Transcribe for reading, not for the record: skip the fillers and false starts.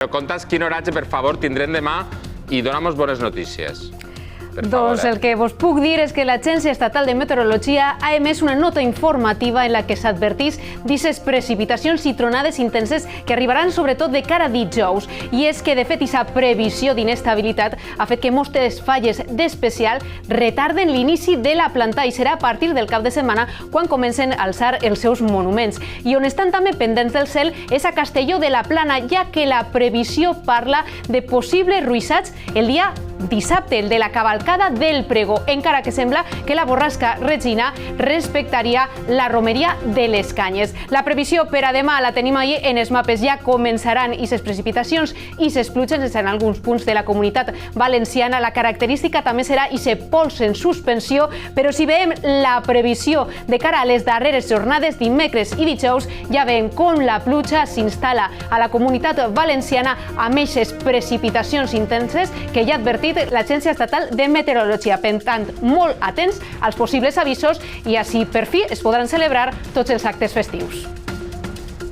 Però conta'ns quin oratge, per favor, tindrem demà i dona'm bones notícies. Doncs el que vos puc dir és que l'Agència Estatal de Meteorologia ha emès una nota informativa en la que s'advertís d'aquestes precipitacions i tronades intenses que arribaran sobretot de cara a dijous. I és que, de fet, aquesta previsió d'inestabilitat ha fet que moltes falles d'especial retarden l'inici de la planta i serà a partir del cap de setmana quan comencen a alçar els seus monuments. I on estan també pendents del cel és a Castelló de la Plana, ja que la previsió parla de possibles ruixats el dia dissabte, el de la cavalcada del Pregó, encara que sembla que la borrasca Regina respectaria la romeria de les Canyes. La previsió per a demà la tenim ahir en els mapes. Ja començaran aquestes precipitacions i aquestes pluges en alguns punts de la Comunitat Valenciana. La característica també serà aquest pols en suspensió, però si veiem la previsió de cara a les darreres jornades, dimecres i dijous, ja veiem com la pluja s'instal·la a la Comunitat Valenciana amb aquestes precipitacions intenses que ja ha advertit l'Agència Estatal de Meteorologia. Per tant, molt atents als possibles avisos i així per fi es podran celebrar tots els actes festius.